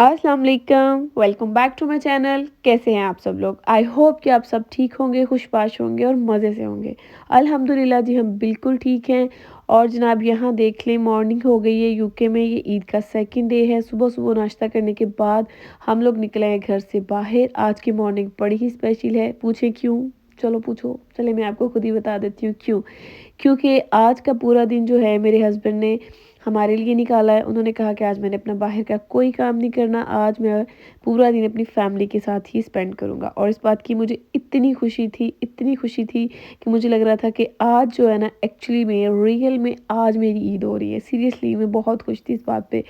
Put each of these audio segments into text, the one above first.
अस्सलाम वालेकुम, welcome back to my channel. कैसे हैं आप सब लोग? आई होप कि आप सब ठीक होंगे, खुशबाश होंगे और मज़े से होंगे। अल्हम्दुलिल्लाह जी, हम बिल्कुल ठीक हैं। और जनाब यहाँ देख लें, मॉर्निंग हो गई है यूके में। ये ईद का सेकंड डे है। सुबह-सुबह नाश्ता करने के बाद हम लोग निकले हैं घर से बाहर। आज की मॉर्निंग बड़ी ही स्पेशल है। पूछें क्यों? चलो पूछो। चलिए मैं आपको खुद ही बता देती हूँ क्यों। क्योंकि आज का पूरा दिन जो है मेरे हस्बैंड ने हमारे लिए निकाला है। उन्होंने कहा कि आज मैंने अपना बाहर का कोई काम नहीं करना, आज मैं पूरा दिन अपनी फैमिली के साथ ही स्पेंड करूँगा। और इस बात की मुझे इतनी खुशी थी कि मुझे लग रहा था कि आज जो है ना, एक्चुअली में रियल में आज मेरी ईद हो रही है। सीरियसली मैं बहुत खुश थी इस बात पे।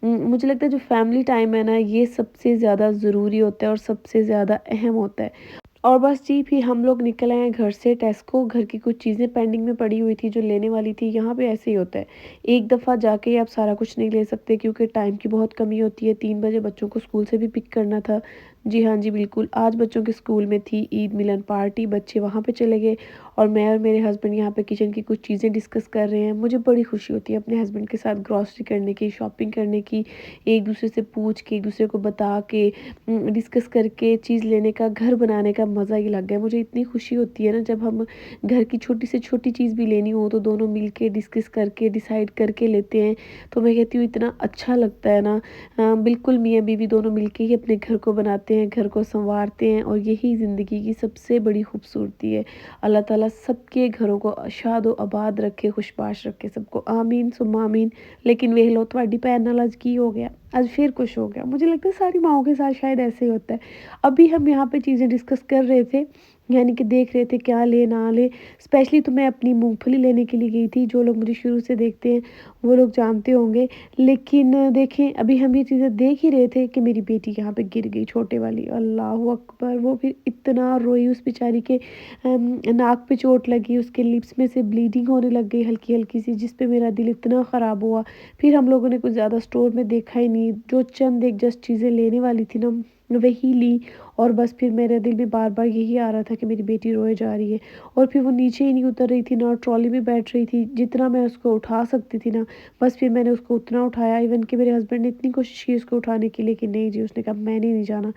मुझे लगता है जो फैमिली टाइम है ना, ये सबसे ज़्यादा ज़रूरी होता है और सबसे ज़्यादा अहम होता है। और बस जी, फिर हम लोग निकल आए घर से टेस्को। घर की कुछ चीज़ें पेंडिंग में पड़ी हुई थी जो लेने वाली थी। यहाँ पे ऐसे ही होता है, एक दफ़ा जाके आप सारा कुछ नहीं ले सकते क्योंकि टाइम की बहुत कमी होती है। 3 बजे बच्चों को स्कूल से भी पिक करना था। जी हाँ जी, बिल्कुल। आज बच्चों के स्कूल में थी ईद मिलन पार्टी, बच्चे वहाँ पे चले गए और मैं और मेरे हस्बैंड यहाँ पे किचन की कुछ चीज़ें डिस्कस कर रहे हैं। मुझे बड़ी खुशी होती है अपने हस्बैंड के साथ ग्रॉसरी करने की, शॉपिंग करने की, एक दूसरे से पूछ के, एक दूसरे को बता के, डिस्कस करके चीज़ लेने का, घर बनाने का मज़ा ही अलग है। मुझे इतनी खुशी होती है ना जब हम घर की छोटी से छोटी चीज़ भी लेनी हो तो दोनों मिल के डिस्कस करके डिसाइड करके लेते हैं। तो मैं कहती हूँ इतना अच्छा लगता है ना। बिल्कुल मियाँ बीवी दोनों मिल के ही अपने घर को बनाते हैं, घर को सँवारते हैं और यही ज़िंदगी की सबसे बड़ी खूबसूरती है। अल्लाह ताला सबके घरों को शादो आबाद रखे, खुशबाश रखे सबको। आमीन सुम्मा आमीन। लेकिन वेख लो, तुहाडी भैन नाल अज की हो गया? आज फिर कुछ हो गया। मुझे लगता है सारी माँओं के साथ शायद ऐसे ही होता है। अभी हम यहाँ पे चीज़ें डिस्कस कर रहे थे, यानी कि देख रहे थे क्या लें ना लें। स्पेशली तो मैं अपनी मूँगफली लेने के लिए गई थी। जो लोग मुझे शुरू से देखते हैं वो लोग जानते होंगे। लेकिन देखें, अभी हम ये चीज़ें देख ही रहे थे कि मेरी बेटी यहाँ पे गिर गई, छोटे वाली। अल्लाहू अकबर! वो फिर इतना रोई, उस बेचारी के नाक पे चोट लगी, उसके लिप्स में से ब्लीडिंग होने लग गई हल्की-हल्की सी, जिस पे मेरा दिल इतना ख़राब हुआ। फिर हम लोगों ने कुछ ज़्यादा स्टोर में देखा ही नहीं, जो चंद एक जस्ट चीज़ें लेने वाली थी ना, वही ली। और बस फिर मेरे दिल में बार-बार यही आ रहा था कि मेरी बेटी रोए जा रही है। और फिर वो नीचे ही नहीं उतर रही थी ना, ट्रॉली में बैठ रही थी। जितना मैं उसको उठा सकती थी ना, बस फिर मैंने उसको उतना उठाया। इवन कि मेरे हस्बैंड ने इतनी कोशिश की उसको उठाने की, लेकिन नहीं जी, उसने कहा मैंने नहीं जाना,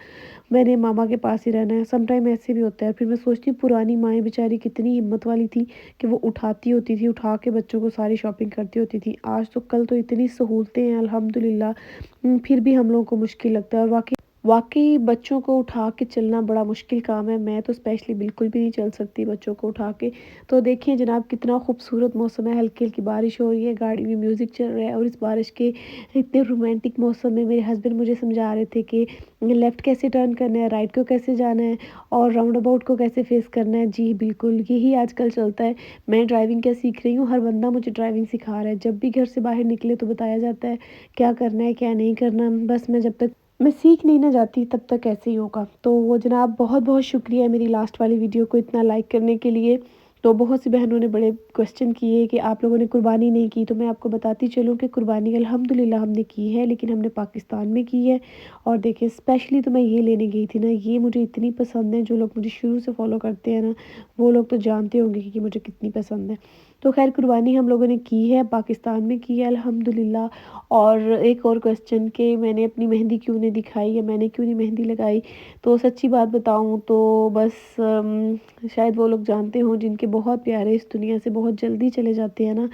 मैंने मामा के पास ही रहना है। सम टाइम ऐसे भी होता है। फिर मैं सोचती हूँ पुरानी माएँ बेचारी कितनी हिम्मत वाली थी कि वो उठाती होती थी, उठा के बच्चों को सारी शॉपिंग करती होती थी। आज तो कल तो इतनी सहूलतें हैं अल्हम्दुलिल्लाह। फिर भी हम लोगों को मुश्किल लगता है। और वाक़ई बच्चों को उठा के चलना बड़ा मुश्किल काम है। मैं तो स्पेशली बिल्कुल भी नहीं चल सकती बच्चों को उठा के। तो देखिए जनाब, कितना खूबसूरत मौसम है, हल्की-हल्की बारिश हो रही है, गाड़ी में म्यूज़िक चल रहा है और इस बारिश के इतने रोमांटिक मौसम में मेरे हस्बैंड मुझे समझा रहे थे कि लेफ़्ट कैसे टर्न करना है, राइट को कैसे जाना है और राउंड अबाउट को कैसे फ़ेस करना है। जी बिल्कुल, यही आजकल चलता है। मैं ड्राइविंग क्या सीख रही हूँ, हर बंदा मुझे ड्राइविंग सिखा रहा है। जब भी घर से बाहर निकले तो बताया जाता है क्या करना है, क्या नहीं करना। बस मैं जब तक मैं सीख नहीं ना जाती तब तक ऐसे ही होगा। तो वो जनाब, बहुत-बहुत शुक्रिया मेरी लास्ट वाली वीडियो को इतना लाइक करने के लिए। तो बहुत सी बहनों ने बड़े क्वेश्चन किए कि आप लोगों ने कुर्बानी नहीं की, तो मैं आपको बताती चलूँ कि कुर्बानी अल्हम्दुलिल्लाह हमने की है, लेकिन हमने पाकिस्तान में की है। और देखिए स्पेशली तो मैं ये लेने गई थी ना, ये मुझे इतनी पसंद है। जो लोग मुझे शुरू से फ़ॉलो करते हैं ना, वो लोग तो जानते होंगे कि मुझे कितनी पसंद है। तो ख़ैर कुर्बानी हम लोगों ने की है, पाकिस्तान में की है अल्हम्दुलिल्लाह। और एक और क्वेश्चन कि मैंने अपनी मेहंदी क्यों नहीं दिखाई या मैंने क्यों नहीं मेहंदी लगाई, तो सच्ची बात बताऊँ तो बस शायद वो लोग जानते हों जिनके बहुत प्यारे इस दुनिया से बहुत जल्दी चले जाते हैं ना,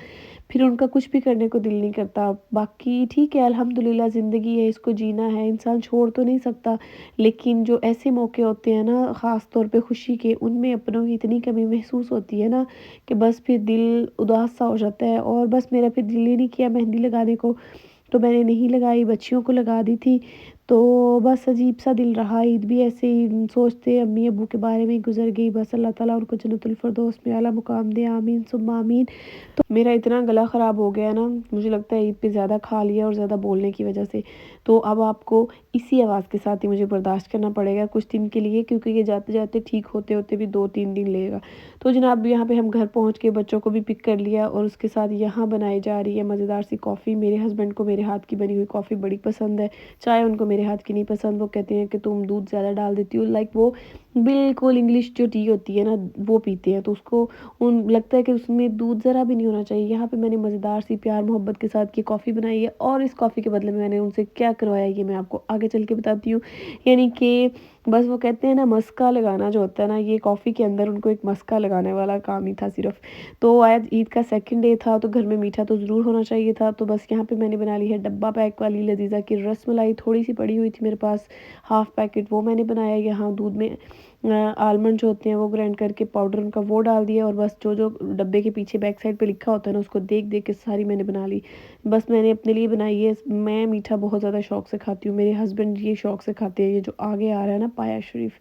फिर उनका कुछ भी करने को दिल नहीं करता। बाकी ठीक है, अल्हम्दुलिल्लाह ज़िंदगी है, इसको जीना है, इंसान छोड़ तो नहीं सकता। लेकिन जो ऐसे मौके होते हैं ना, ख़ास तौर पे खुशी के, उनमें अपनों की इतनी कमी महसूस होती है ना कि बस फिर दिल उदास सा हो जाता है। और बस मेरा फिर दिल ही नहीं किया मेहंदी लगाने को, तो मैंने नहीं लगाई, बच्चियों को लगा दी थी। तो बस अजीब-सा दिल रहा। ईद भी ऐसे ही सोचते अम्मी-अब्बू के बारे में गुज़र गई। बस अल्लाह ताला उनको जन्नतुल फ़िरदौस में आला मुक़ाम दे, आमीन सुम्मा आमीन। तो मेरा इतना गला ख़राब हो गया ना, मुझे लगता है ईद पे ज़्यादा खा लिया और ज़्यादा बोलने की वज़ह से। तो अब आपको इसी आवाज़ के साथ ही मुझे बर्दाश्त करना पड़ेगा कुछ दिन के लिए, क्योंकि ये जाते-जाते ठीक होते-होते भी 2-3 दिन लगेगा। तो जनाब यहाँ पे हम घर पहुँच के बच्चों को भी पिक कर लिया और उसके साथ यहाँ बनाई जा रही है मज़ेदार सी कॉफ़ी। मेरे हस्बैंड को मेरे हाथ की बनी हुई कॉफ़ी बड़ी पसंद है। चाय उनको मेरे मेरे हाथ की नहीं पसंद, वो कहते हैं कि तुम दूध ज़्यादा डाल देती हो। लाइक वो बिल्कुल इंग्लिश जो टी होती है ना वो पीते हैं, तो उसको उन लगता है कि उसमें दूध ज़रा भी नहीं होना चाहिए। यहाँ पे मैंने मज़ेदार सी प्यार मोहब्बत के साथ ये कॉफ़ी बनाई है, और इस कॉफ़ी के बदले में मैंने उनसे क्या करवाया ये मैं आपको आगे चल के बताती हूँ। यानी कि बस वो कहते हैं ना मस्का लगाना जो होता है ना, ये कॉफ़ी के अंदर उनको एक मस्का लगाने वाला काम ही था सिर्फ़। तो आज ईद का सेकंड डे था, तो घर में मीठा तो ज़रूर होना चाहिए था। तो बस यहाँ पे मैंने बना ली है डब्बा पैक वाली लजीज़ा की रसमलाई, थोड़ी-सी पड़ी हुई थी मेरे पास, हाफ़ पैकेट वो मैंने बनाया। यहाँ दूध में आलमंड जो होते हैं वो ग्राइंड करके पाउडर उनका वो डाल दिया, और बस जो डब्बे के पीछे बैक साइड पे लिखा होता है ना उसको देख देख के सारी मैंने बना ली। बस मैंने अपने लिए बनाई है। मैं मीठा बहुत ज़्यादा शौक से खाती हूँ, मेरे हस्बैंड ये शौक से खाते हैं। ये जो आगे आ रहा है ना पाया शरीफ,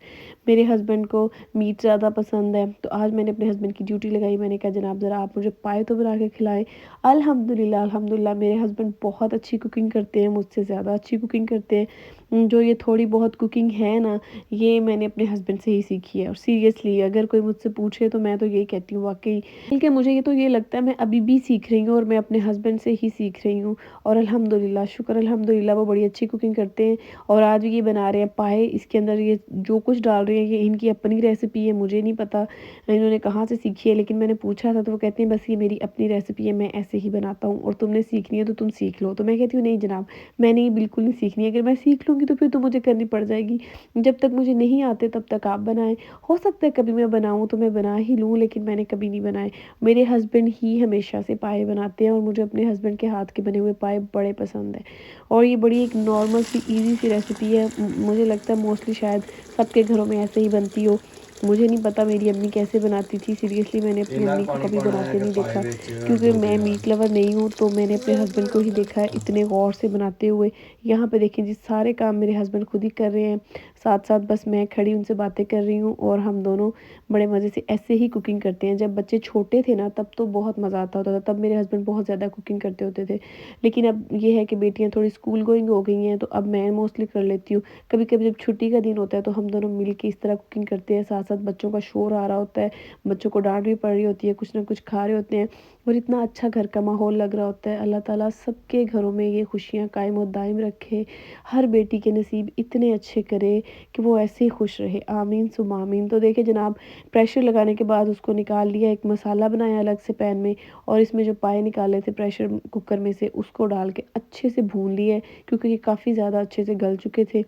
मेरे हस्बैंड को मीट ज़्यादा पसंद है, तो आज मैंने अपने हस्बैंड की ड्यूटी लगाई। मैंने कहा जनाब ज़रा आप मुझे पाए तो बना के खिलाएं। अल्हम्दुलिल्लाह अल्हम्दुलिल्लाह मेरे हस्बैंड बहुत अच्छी कुकिंग करते हैं, मुझसे ज़्यादा अच्छी कुकिंग करते हैं। जो ये थोड़ी बहुत कुकिंग है ना, ये मैंने अपने हस्बैंड से ही सीखी है। और सीरियसली अगर कोई मुझसे पूछे तो मैं तो यही कहती हूँ वाक़ई, बल्कि मुझे ये तो ये लगता है मैं अभी भी सीख रही हूँ, और मैं अपने हस्बैंड से ही सीख रही हूँ। और अल्हम्दुलिल्लाह शुक्र अल्हम्दुलिल्लाह वो बड़ी अच्छी कुकिंग करते हैं। और आज ये बना रहे हैं पाए, इसके अंदर ये जो कुछ डाल रहे हैं ये इनकी अपनी रेसिपी है, मुझे नहीं पता इन्होंने कहाँ से सीखी है। लेकिन मैंने पूछा था तो वो कहते हैं बस ये मेरी अपनी रेसिपी है, मैं ऐसे ही बनाता हूँ, और तुमने सीखनी है तो तुम सीख लो। तो मैं कहती हूँ नहीं जनाब, मैंने ये बिल्कुल नहीं सीखनी है। अगर मैं सीख लूँगी तो फिर तो मुझे करनी पड़ जाएगी। जब तक मुझे नहीं आते तब तक आप बनाएं। हो सकता है कभी मैं बनाऊँ तो मैं बना ही लूँ, लेकिन मैंने कभी नहीं बनाए। मेरे हस्बैंड ही हमेशा से पाए बनाते हैं, और मुझे अपने हस्बैंड के हाथ के बने हुए पाए बड़े पसंद है। और ये बड़ी एक नॉर्मल सी ईज़ी सी रेसिपी है। मुझे लगता है मोस्टली शायद सबके घरों में ऐसे ही बनती हो। मुझे नहीं पता मेरी अम्मी कैसे बनाती थी, सीरियसली मैंने अपनी इन्ना अम्मी को पानी कभी पाना है बनाते कि नहीं पाए देखा, विच क्योंकि दुद्ध मैं नाल मीट लवर नहीं हूँ। तो मैंने अपने हस्बैंड को ही देखा है इतने गौर से बनाते हुए। यहाँ पे देखें जी सारे काम मेरे हस्बैंड खुद ही कर रहे हैं, साथ साथ बस मैं खड़ी उनसे बातें कर रही हूँ, और हम दोनों बड़े मज़े से ऐसे ही कुकिंग करते हैं। जब बच्चे छोटे थे ना तब तो बहुत मज़ा आता होता था, तब मेरे हस्बैंड बहुत ज़्यादा कुकिंग करते होते थे। लेकिन अब ये है कि बेटियाँ थोड़ी स्कूल गोइंग हो गई हैं, तो अब मैं मोस्टली कर लेती हूँ। कभी कभी जब छुट्टी का दिन होता है तो हम दोनों मिल के इस तरह कुकिंग करते हैं, साथ साथ बच्चों का शोर आ रहा होता है, बच्चों को डांट भी पड़ रही होती है, कुछ ना कुछ खा रहे होते हैं, और इतना अच्छा घर का माहौल लग रहा होता है। अल्लाह ताला सबके घरों में ये खुशियाँ कायम और दायम रखे, हर बेटी के नसीब इतने अच्छे करे कि वो ऐसे ही खुश रहे, आमीन सुम आमीन। तो देखिए जनाब, प्रेशर लगाने के बाद उसको निकाल लिया, एक मसाला बनाया अलग से पैन में, और इसमें जो पाए निकाले थे प्रेशर कुकर में से उसको डाल के अच्छे से भून लिए, क्योंकि ये काफ़ी ज़्यादा अच्छे से गल चुके थे।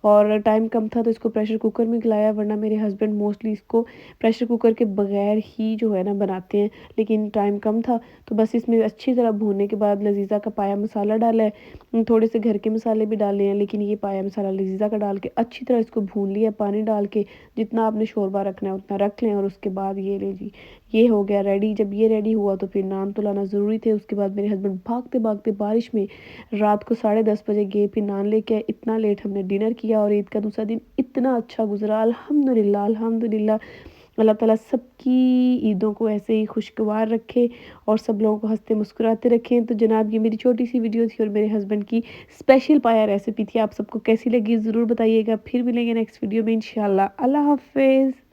और टाइम कम था तो इसको प्रेशर कुकर में गलाया, वरना मेरे हस्बैंड मोस्टली इसको प्रेशर कुकर के बगैर ही जो है ना बनाते हैं, लेकिन टाइम कम था तो बस इसमें अच्छी तरह भूनने के बाद लजीज़ा का पाया मसाला डाला है, थोड़े से घर के मसाले भी डाले हैं, लेकिन ये पाया मसाला लजीज़ा का डाल के अच्छी तरह इसको भून लिया। पानी डाल के जितना आपने शोरबा रखना है उतना रख लें, और उसके बाद ये ले जी, ये हो गया रेडी। जब ये रेडी हुआ तो फिर नान तो लाना ज़रूरी थे। उसके बाद मेरे हस्बैंड भागते भागते बारिश में रात को 10:30 बजे गए, फिर नान लेके आए। इतना लेट हमने डिनर किया, और ईद का दूसरा दिन इतना अच्छा गुजरा, अल्हम्दुलिल्लाह अल्हम्दुलिल्लाह। अल्लाह ताला सबकी ईदों को ऐसे ही खुशगवार रखे, और सब लोगों को हंसते मुस्कुराते रखें। तो जनाब ये मेरी छोटी सी वीडियो थी, और मेरे हस्बैंड की स्पेशल पाया रेसिपी थी। आप सबको कैसी लगी ज़रूर बताइएगा। फिर मिलेंगे नेक्स्ट वीडियो में इंशाल्लाह। अल्लाह हाफिज़।